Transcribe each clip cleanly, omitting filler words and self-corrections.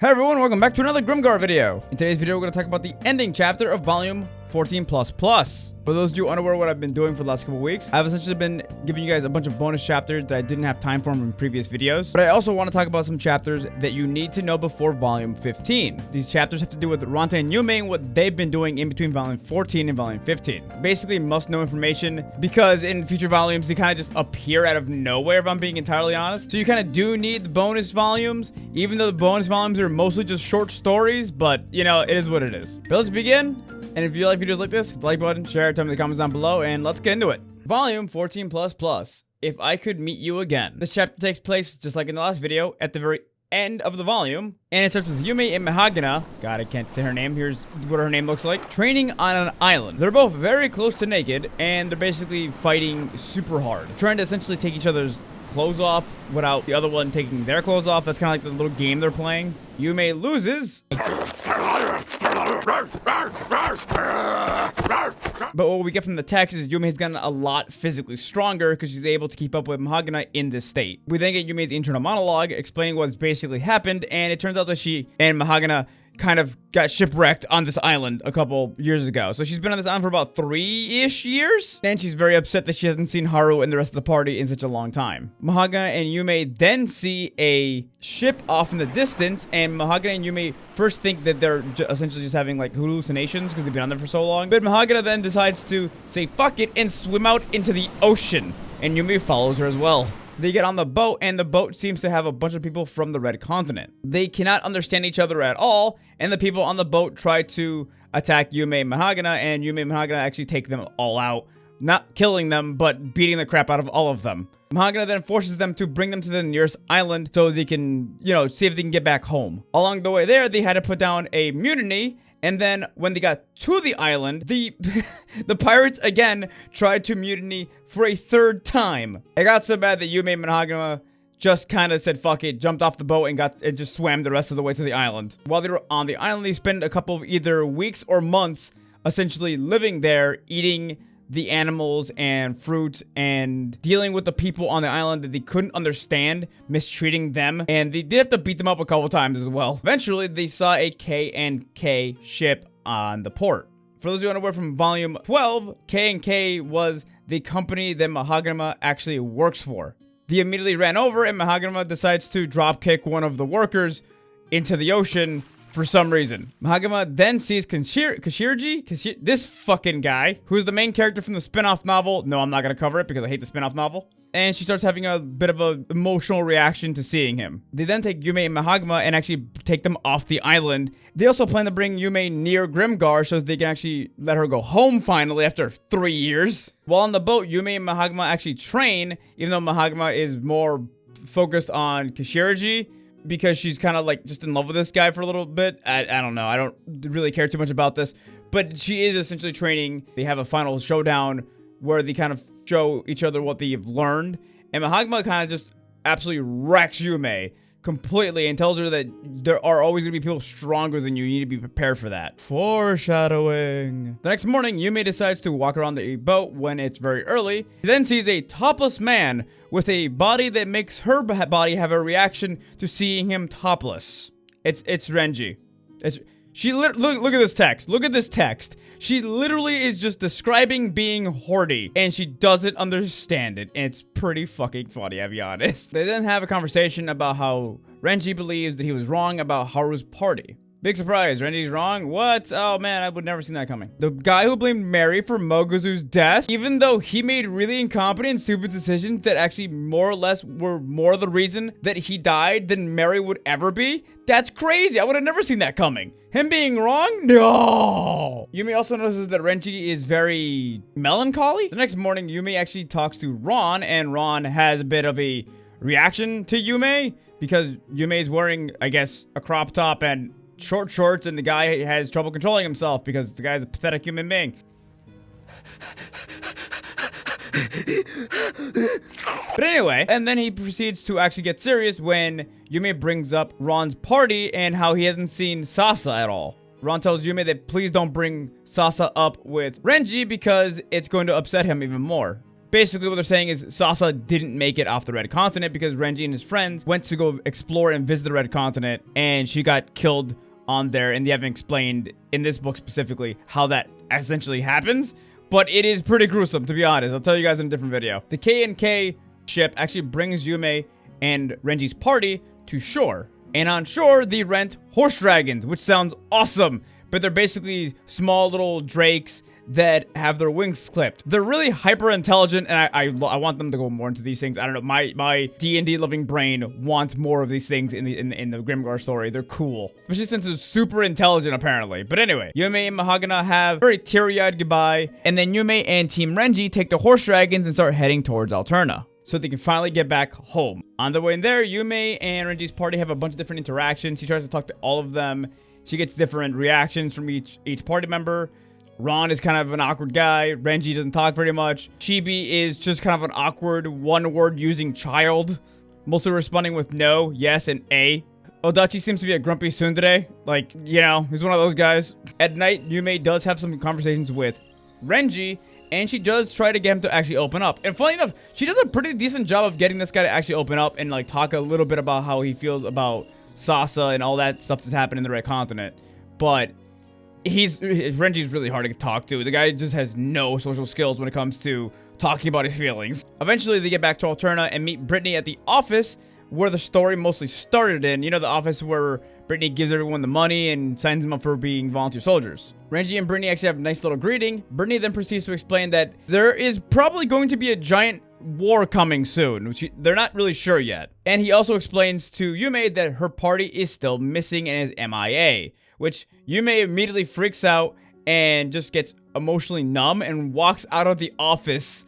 Hey everyone, welcome back to another Grimgar video. In today's video, we're going to talk about the ending chapter of Volume 14++. For those of you unaware what I've been doing for the last couple weeks, I've essentially been giving you guys a bunch of bonus chapters that I didn't have time for in previous videos. But I also want to talk about some chapters that you need to know before Volume 15. These chapters have to do with Ron and Yume and what they've been doing in between Volume 14 and Volume 15. Basically, must-know information because in future volumes, they kind of just appear out of nowhere, if I'm being entirely honest. So you kind of do need the bonus volumes, even though the bonus volumes are mostly just short stories, but, you know, it is what it is. But let's begin. And if you like videos like this, hit the like button, share it, tell me in the comments down below, and let's get into it. Volume 14++. If I Could Meet You Again. This chapter takes place, just like in the last video, at the very end of the volume. And it starts with Yume and Mahagana. God, I can't say her name. Here's what her name looks like. Training on an island. They're both very close to naked, and they're basically fighting super hard. Trying to essentially take each other's clothes off without the other one taking their clothes off. That's kind of like the little game they're playing. Yume loses. But what we get from the text is Yume has gotten a lot physically stronger because she's able to keep up with Mahagana in this state. We then get Yume's internal monologue explaining what's basically happened, and it turns out that she and Mahagana kind of got shipwrecked on this island a couple years ago. So she's been on this island for about 3-ish years, and she's very upset that she hasn't seen Haru and the rest of the party in such a long time. Mahagana and Yume then see a ship off in the distance, and Mahagana and Yume first think that they're essentially just having like hallucinations because they've been on there for so long. But Mahagana then decides to say fuck it and swim out into the ocean, and Yume follows her as well. They get on the boat, and the boat seems to have a bunch of people from the Red Continent. They cannot understand each other at all, and the people on the boat try to attack Yume and Mahagana, and Yume and Mahagana actually take them all out. Not killing them, but beating the crap out of all of them. Mahagana then forces them to bring them to the nearest island so they can, see if they can get back home. Along the way there, they had to put down a mutiny. And then when they got to the island, the pirates again tried to mutiny for a third time. It got so bad that Yume and Mahagana just kind of said fuck it, jumped off the boat and just swam the rest of the way to the island. While they were on the island, they spent a couple of either weeks or months essentially living there, eating the animals and fruit and dealing with the people on the island that they couldn't understand, mistreating them, and they did have to beat them up a couple times as well. Eventually, they saw a K&K ship on the port. For those who are unaware from Volume 12, K&K was the company that Mahagana actually works for. They immediately ran over, and Mahagana decides to dropkick one of the workers into the ocean for some reason. Mahagana then sees Kashirji, this fucking guy, who's the main character from the spin-off novel. No, I'm not going to cover it because I hate the spin-off novel. And she starts having a bit of an emotional reaction to seeing him. They then take Yume and Mahagana and actually take them off the island. They also plan to bring Yume near Grimgar so they can actually let her go home finally after 3 years. While on the boat, Yume and Mahagana actually train, even though Mahagana is more focused on Kashirji, because she's kind of like just in love with this guy for a little bit. I don't know. I don't really care too much about this, but she is essentially training. They have a final showdown where they kind of show each other what they've learned. And Mahagana kind of just absolutely wrecks Yume completely and tells her that there are always going to be people stronger than you. You need to be prepared for that. Foreshadowing. The next morning, Yume decides to walk around the boat when it's very early. He then sees a topless man with a body that makes her body have a reaction to seeing him topless. It's Renji. Look at this text. Look at this text. She literally is just describing being horny, and she doesn't understand it, and it's pretty fucking funny, I'll be honest. They then have a conversation about how Renji believes that he was wrong about Haru's party. Big surprise, Renji's wrong? What? Oh man, I would never seen that coming. The guy who blamed Mary for Moguzu's death, even though he made really incompetent and stupid decisions that actually more or less were more the reason that he died than Mary would ever be? That's crazy. I would have never seen that coming. Him being wrong? No! Yume also notices that Renji is very melancholy. The next morning, Yume actually talks to Ron, and Ron has a bit of a reaction to Yume because Yume is wearing, I guess, a crop top and short shorts, and the guy has trouble controlling himself because the guy's a pathetic human being. But anyway, and then he proceeds to actually get serious when Yume brings up Ron's party and how he hasn't seen Sasa at all. Ron tells Yume that please don't bring Sasa up with Renji because it's going to upset him even more. Basically, what they're saying is Sasa didn't make it off the Red Continent because Renji and his friends went to go explore and visit the Red Continent, and she got killed on there, and they haven't explained in this book specifically how that essentially happens, but it is pretty gruesome, to be honest. I'll tell you guys in a different video. The K&K ship actually brings Yume and Renji's party to shore, and on shore, they rent horse dragons, which sounds awesome, but they're basically small little drakes that have their wings clipped. They're really hyper intelligent, and I want them to go more into these things. I don't know, my D&D loving brain wants more of these things in the Grimgar story. They're cool, especially since they're super intelligent apparently. But anyway, Yume and Mahagana have a very teary-eyed goodbye, and then Yume and Team Renji take the horse dragons and start heading towards Alterna, so they can finally get back home. On the way in there, Yume and Renji's party have a bunch of different interactions. She tries to talk to all of them. She gets different reactions from each party member. Ron is kind of an awkward guy. Renji doesn't talk very much. Chibi is just kind of an awkward one-word using child, mostly responding with no, yes, and a. Odachi seems to be a grumpy tsundere. Like, you know, he's one of those guys. At night, Yume does have some conversations with Renji, and she does try to get him to actually open up. And funny enough, she does a pretty decent job of getting this guy to actually open up and like talk a little bit about how he feels about Sasa and all that stuff that's happened in the Red Continent. But Renji's really hard to talk to. The guy just has no social skills when it comes to talking about his feelings. Eventually, they get back to Alterna and meet Brittany at the office where the story mostly started in. You know, the office where Brittany gives everyone the money and signs them up for being volunteer soldiers. Renji and Brittany actually have a nice little greeting. Brittany then proceeds to explain that there is probably going to be a giant war coming soon, which they're not really sure yet. And he also explains to Yume that her party is still missing and is MIA, which Yume immediately freaks out and just gets emotionally numb and walks out of the office.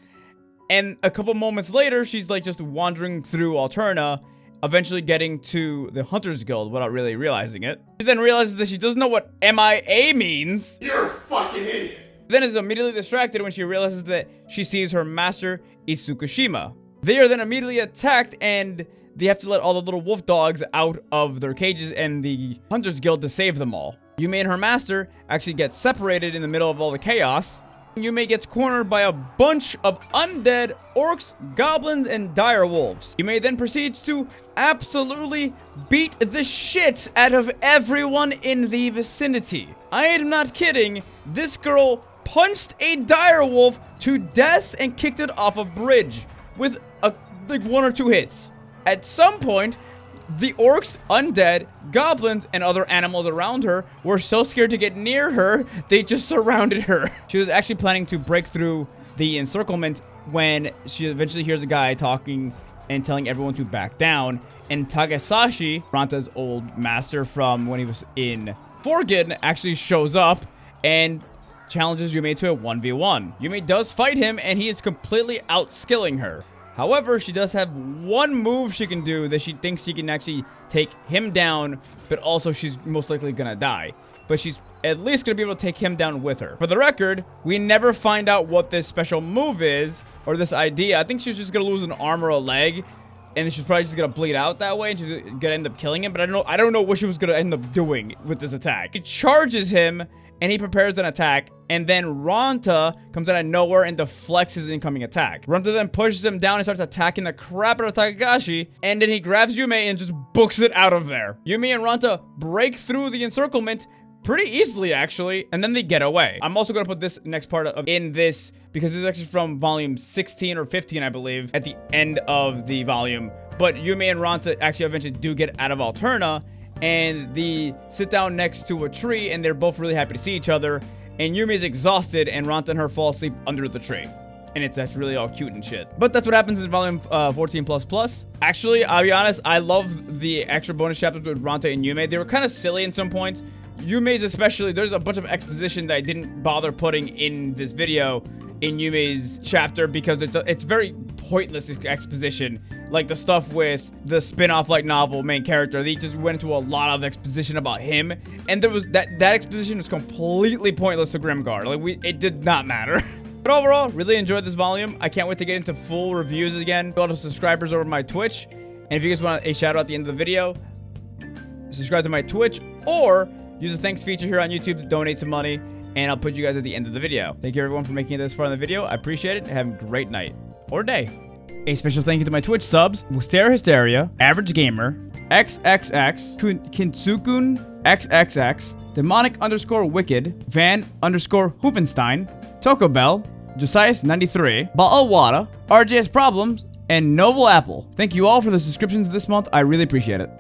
And a couple moments later, she's like just wandering through Alterna, eventually getting to the Hunters Guild without really realizing it. She then realizes that she doesn't know what MIA means. You're a fucking idiot. Then is immediately distracted when she realizes that she sees her master, Itsukushima. They are then immediately attacked, and they have to let all the little wolf dogs out of their cages and the Hunters Guild to save them all. Yume and her master actually get separated in the middle of all the chaos. Yume gets cornered by a bunch of undead orcs, goblins, and dire wolves. Yume then proceeds to absolutely beat the shit out of everyone in the vicinity. I am not kidding. This girl punched a dire wolf to death and kicked it off a bridge with like 1 or 2 hits. At some point, the orcs, undead, goblins, and other animals around her were so scared to get near her, they just surrounded her. She was actually planning to break through the encirclement when she eventually hears a guy talking and telling everyone to back down. And Tagesashi, Ranta's old master from when he was in Forgin, actually shows up and challenges Yume to a 1v1. Yume does fight him, and he is completely outskilling her. However, she does have one move she can do that she thinks she can actually take him down, but also she's most likely gonna die. But she's at least gonna be able to take him down with her. For the record, we never find out what this special move is, or this idea. I think she's just gonna lose an arm or a leg, and she's probably just gonna bleed out that way, and she's gonna end up killing him. But I don't know what she was gonna end up doing with this attack. It charges him, and he prepares an attack, and then Ranta comes out of nowhere and deflects his incoming attack. Ranta then pushes him down and starts attacking the crap out of Takagashi, and then he grabs Yume and just books it out of there. Yume and Ranta break through the encirclement pretty easily, actually, and then they get away. I'm also going to put this next part in this, because this is actually from volume 16 or 15, I believe, at the end of the volume. But Yume and Ranta actually eventually do get out of Alterna, and they sit down next to a tree, and they're both really happy to see each other. And Yume is exhausted, and Ranta and her fall asleep under the tree. And that's really all cute and shit. But that's what happens in volume 14++. Actually, I'll be honest, I love the extra bonus chapters with Ranta and Yume. They were kind of silly in some points. Yume's especially, there's a bunch of exposition that I didn't bother putting in this video in Yume's chapter because it's very pointless exposition. Like the stuff with the spin-off light novel main character, they just went into a lot of exposition about him, and there was that exposition was completely pointless to Grimgar. Like it did not matter. But overall, really enjoyed this volume. I can't wait to get into full reviews again. A lot of subscribers over my Twitch, and if you guys want a shout out at the end of the video, subscribe to my Twitch or use the thanks feature here on YouTube to donate some money, and I'll put you guys at the end of the video. Thank you everyone for making it this far in the video. I appreciate it. Have a great night. or day. A special thank you to my Twitch subs, Wustera Hysteria, Average Gamer, XXX, Kinsukun XXX, Demonic_Wicked, Van_Hoopenstein, Taco Bell, Josias93, Ba'awada, RJS Problems, and Noble Apple. Thank you all for the subscriptions this month. I really appreciate it.